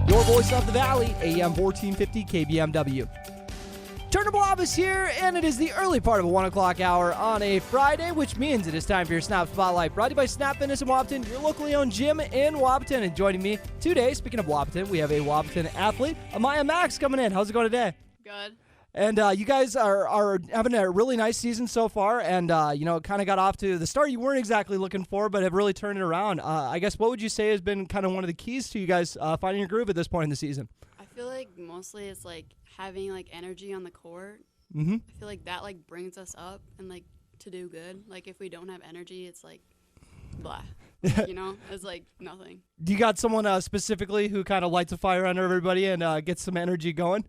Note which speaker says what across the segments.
Speaker 1: Your voice of the Valley, AM 1450 KBMW. Turner Blobus here, and it is the early part of a 1 o'clock hour on a Friday, which means it is time for your Snap Spotlight, brought to you by Snap Fitness in Wahpeton, your locally owned gym in Wahpeton. And joining me today, speaking of Wahpeton, we have a Wahpeton athlete, Amyah Max, coming in. How's it going today?
Speaker 2: Good.
Speaker 1: And you guys are having a really nice season so far, and kind of got off to the start you weren't exactly looking for, but have really turned it around. I guess what would you say has been kind of one of the keys to you guys finding your groove at this point in the season?
Speaker 2: I feel like mostly it's like having like energy on the court.
Speaker 1: Mm-hmm.
Speaker 2: I feel like that like brings us up and like to do good. Like if we don't have energy, it's like blah. It's like nothing.
Speaker 1: Do you got someone specifically who kind of lights a fire under everybody and gets some energy going?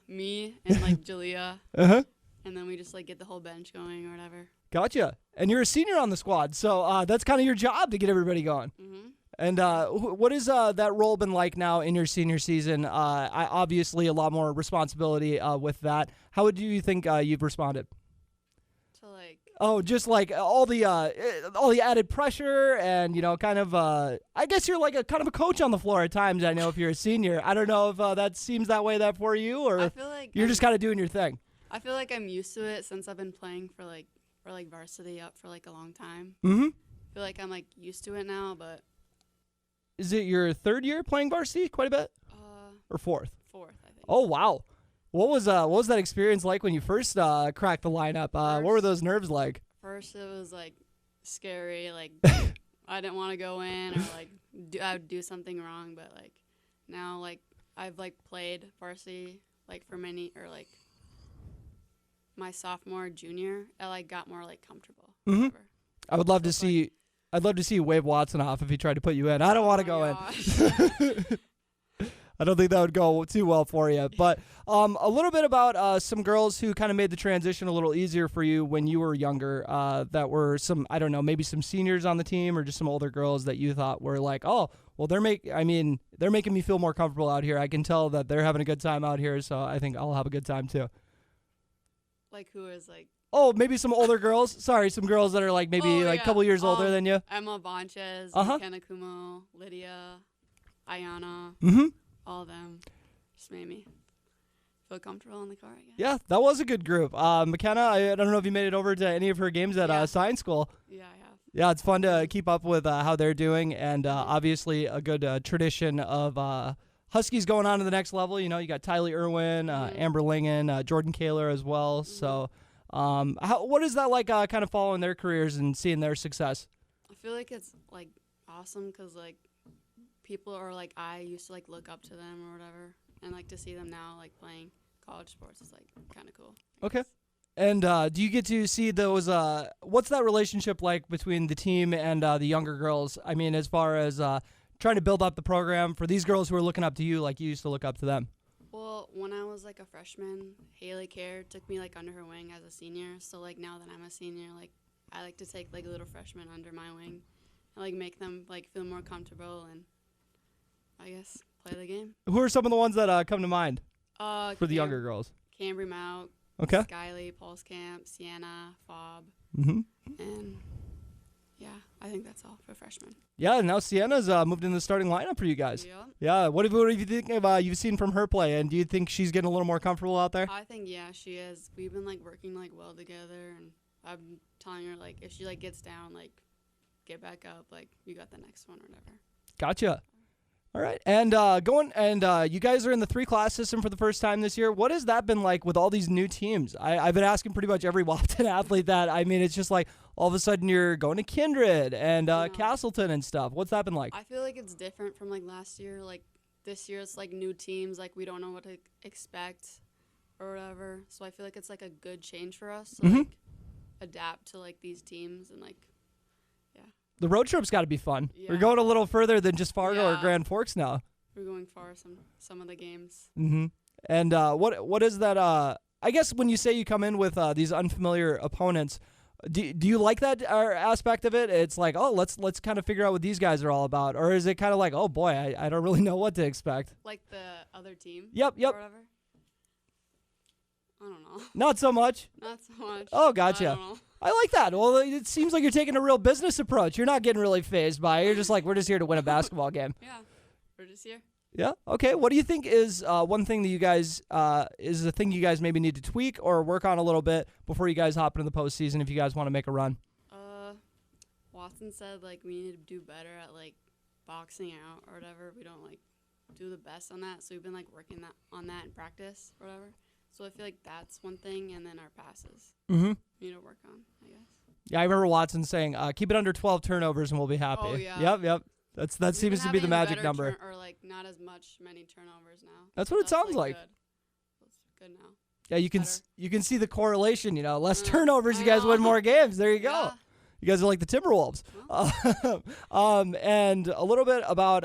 Speaker 2: Me and like Jalea.
Speaker 1: Uh-huh.
Speaker 2: And then we just like get the whole bench going or whatever.
Speaker 1: Gotcha. And you're a senior on the squad, so that's kind of your job to get everybody going.
Speaker 2: Mm-hmm.
Speaker 1: And what has that role been like now in your senior season? Obviously, a lot more responsibility with that. How would you think you've responded?
Speaker 2: To like.
Speaker 1: Oh, just like all the added pressure and kind of. I guess you're like a kind of a coach on the floor at times. I know if you're a senior, I don't know if that seems that way for you, or
Speaker 2: I feel like
Speaker 1: you're just kind of doing your thing.
Speaker 2: I feel like I'm used to it since I've been playing for varsity up for like a long time.
Speaker 1: Mm-hmm.
Speaker 2: I feel like I'm like used to it now, but.
Speaker 1: Is it your third year playing varsity quite a bit? Or fourth?
Speaker 2: Fourth, I think.
Speaker 1: Oh, wow. What was that experience like when you first cracked the lineup? What were those nerves like?
Speaker 2: First, it was like scary. Like I didn't want to go in or like I would do something wrong. But like now, like I've like played varsity like for my sophomore, junior. I like got more like comfortable.
Speaker 1: Mm-hmm. I would love to see. I'd love to see you wave Watson off if he tried to put you in. I don't want to go in. I don't think that would go too well for you. But a little bit about some girls who kind of made the transition a little easier for you when you were younger. That were some, I don't know, maybe some seniors on the team or just some older girls that you thought were like, oh, well, they're making me feel more comfortable out here. I can tell that they're having a good time out here, so I think I'll have a good time too.
Speaker 2: Like who is like?
Speaker 1: Oh, maybe some older girls. Sorry, some girls that are like maybe a couple years older than you.
Speaker 2: Emma Bonches, McKenna Kumo, Lydia, Ayana.
Speaker 1: Mm-hmm.
Speaker 2: All of them just made me feel comfortable in the car, I guess.
Speaker 1: Yeah, that was a good group. McKenna, I don't know if you made it over to any of her games at Science School.
Speaker 2: Yeah, I have.
Speaker 1: Yeah, it's fun to keep up with how they're doing, and obviously a good tradition of Huskies going on to the next level. You got Tylee Irwin, Amber Lingen, Jordan Kaler as well.
Speaker 2: Mm-hmm.
Speaker 1: So what is that like kind of following their careers and seeing their success?
Speaker 2: I feel like it's like awesome because like people are like I used to like look up to them or whatever, and like to see them now like playing college sports is like kind of cool.
Speaker 1: Okay. And do you get to see those? What's that relationship like between the team and the younger girls? I mean, as far as trying to build up the program for these girls who are looking up to you like you used to look up to them.
Speaker 2: Well, when I was like a freshman, Haley Kerr took me like under her wing as a senior. So like now that I'm a senior, like I like to take like a little freshman under my wing and like make them like feel more comfortable and I guess play the game.
Speaker 1: Who are some of the ones that come to mind for the younger girls?
Speaker 2: Cambry Mauk,
Speaker 1: okay.
Speaker 2: Skyly, Pulskamp, Sienna, Fob,
Speaker 1: mm-hmm.
Speaker 2: and yeah, I think that's all for freshmen.
Speaker 1: Yeah, now Sienna's moved in the starting lineup for you guys.
Speaker 2: Yeah.
Speaker 1: Yeah. What have you think of you've seen from her play, and do you think she's getting a little more comfortable out there?
Speaker 2: I think she is. We've been like working like well together, and I'm telling her like if she like gets down, like get back up, like you got the next one or whatever.
Speaker 1: Gotcha. All right, and you guys are in the 3-class system for the first time this year. What has that been like with all these new teams? I've been asking pretty much every Wahpeton athlete that. I mean, it's just like all of a sudden you're going to Kindred and Castleton and stuff. What's that been like?
Speaker 2: I feel like it's different from like last year. Like this year, it's like new teams. Like we don't know what to expect or whatever. So I feel like it's like a good change for us to like adapt to like these teams and like.
Speaker 1: The road trip's got to be fun.
Speaker 2: Yeah.
Speaker 1: We're going a little further than just Fargo or Grand Forks now.
Speaker 2: We're going far some of the games.
Speaker 1: Mm-hmm. And what is that? I guess when you say you come in with these unfamiliar opponents, do you like that aspect of it? It's like, oh, let's kind of figure out what these guys are all about, or is it kind of like, oh boy, I don't really know what to expect?
Speaker 2: Like the other team.
Speaker 1: Yep.
Speaker 2: Or whatever. I don't know.
Speaker 1: Not so much.
Speaker 2: Not so much.
Speaker 1: Oh, gotcha.
Speaker 2: I don't know.
Speaker 1: I like that. Well, it seems like you're taking a real business approach. You're not getting really fazed by it. You're just like, we're just here to win a basketball game.
Speaker 2: Yeah, we're just here.
Speaker 1: Yeah. Okay. What do you think is one thing that you guys is the thing you guys maybe need to tweak or work on a little bit before you guys hop into the postseason if you guys want to make a run?
Speaker 2: Watson said like we need to do better at like boxing out or whatever. We don't like do the best on that, so we've been like working on that in practice or whatever. So I feel like that's one thing, and then our passes.
Speaker 1: Mm-hmm.
Speaker 2: We need to work on, I guess.
Speaker 1: Yeah, I remember Watson saying, "Keep it under 12 turnovers and we'll be happy."
Speaker 2: Oh yeah.
Speaker 1: Yep. That seems to be the magic number.
Speaker 2: Or like not as many turnovers now.
Speaker 1: That's what it sounds like.
Speaker 2: Good. That's good now.
Speaker 1: Yeah, you can see the correlation. Less turnovers,
Speaker 2: I
Speaker 1: you guys
Speaker 2: know.
Speaker 1: win more games. There you go.
Speaker 2: Yeah.
Speaker 1: You guys are like the Timberwolves. And a little bit about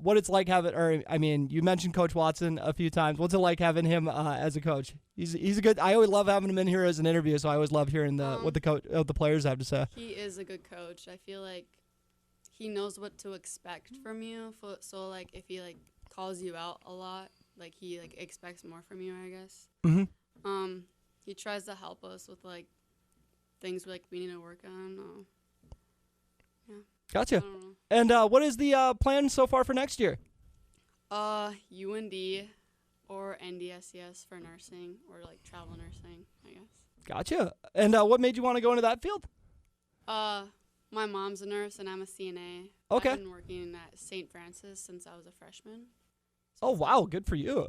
Speaker 1: what it's like having. You mentioned Coach Watson a few times. What's it like having him as a coach? He's a good. I always love having him in here as an interview. So I always love hearing what the players have to say.
Speaker 2: He is a good coach. I feel like he knows what to expect from you. So like if he like calls you out a lot, like he like expects more from you, I guess.
Speaker 1: Mm-hmm.
Speaker 2: He tries to help us with like things like we need to work on. Yeah.
Speaker 1: Gotcha.
Speaker 2: I don't know.
Speaker 1: And what is the plan so far for next year?
Speaker 2: UND or NDSCS for nursing or like travel nursing, I guess.
Speaker 1: Gotcha. And what made you want to go into that field?
Speaker 2: My mom's a nurse and I'm a CNA.
Speaker 1: Okay.
Speaker 2: I've been working at St. Francis since I was a freshman.
Speaker 1: Oh wow, good for you.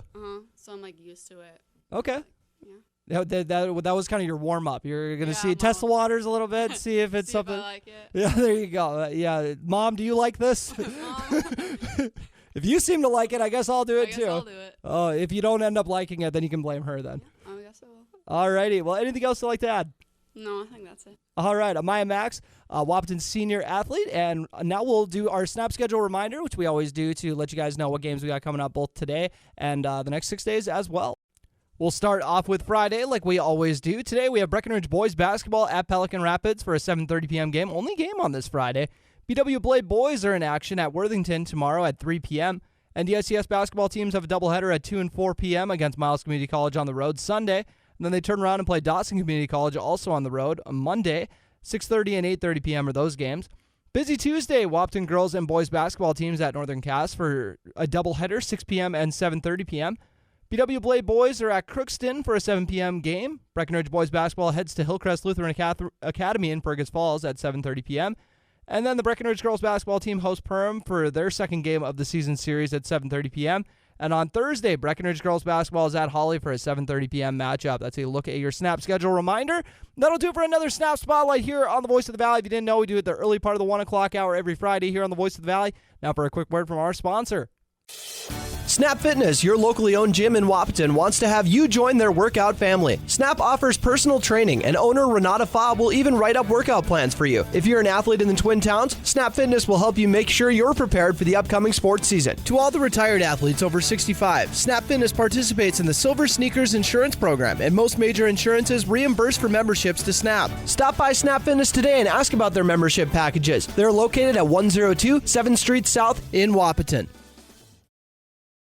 Speaker 2: So I'm like used to it.
Speaker 1: Okay.
Speaker 2: Yeah.
Speaker 1: That was kind of your warm up. You're gonna test the waters a little bit, see if it's something.
Speaker 2: If I like it.
Speaker 1: Yeah, there you go. Yeah, Mom, do you like this?
Speaker 2: Mom.
Speaker 1: If you seem to like it, I guess I'll do it too.
Speaker 2: I'll do it.
Speaker 1: Oh, if you don't end up liking it, then you can blame her then.
Speaker 2: Yeah, I guess I will.
Speaker 1: Alrighty. Well, anything else you'd like to add?
Speaker 2: No, I think that's it.
Speaker 1: All right, Amyah Max, Wahpeton senior athlete, and now we'll do our snap schedule reminder, which we always do to let you guys know what games we got coming up both today and the next 6 days as well. We'll start off with Friday like we always do. Today we have Breckenridge boys basketball at Pelican Rapids for a 7:30 p.m. game. Only game on this Friday. BW Blade boys are in action at Worthington tomorrow at 3 p.m. And the SCS basketball teams have a doubleheader at 2 and 4 p.m. against Miles Community College on the road Sunday. And then they turn around and play Dawson Community College also on the road on Monday. 6:30 and 8:30 p.m. are those games. Busy Tuesday, Wahpeton girls and boys basketball teams at Northern Cass for a doubleheader, 6 p.m. and 7:30 p.m. BW Blade boys are at Crookston for a 7 p.m. game. Breckenridge boys basketball heads to Hillcrest Lutheran Academy in Fergus Falls at 7:30 p.m. And then the Breckenridge girls basketball team hosts Perham for their second game of the season series at 7:30 p.m. And on Thursday, Breckenridge girls basketball is at Holly for a 7:30 p.m. matchup. That's a look at your snap schedule reminder. That'll do it for another Snap Spotlight here on the Voice of the Valley. If you didn't know, we do it the early part of the 1 o'clock hour every Friday here on the Voice of the Valley. Now for a quick word from our sponsor.
Speaker 3: Snap Fitness, your locally owned gym in Wahpeton, wants to have you join their workout family. Snap offers personal training, and owner Renata Fobb will even write up workout plans for you. If you're an athlete in the Twin Towns, Snap Fitness will help you make sure you're prepared for the upcoming sports season. To all the retired athletes over 65, Snap Fitness participates in the Silver Sneakers Insurance Program, and most major insurances reimburse for memberships to Snap. Stop by Snap Fitness today and ask about their membership packages. They're located at 102 7th Street South in Wahpeton.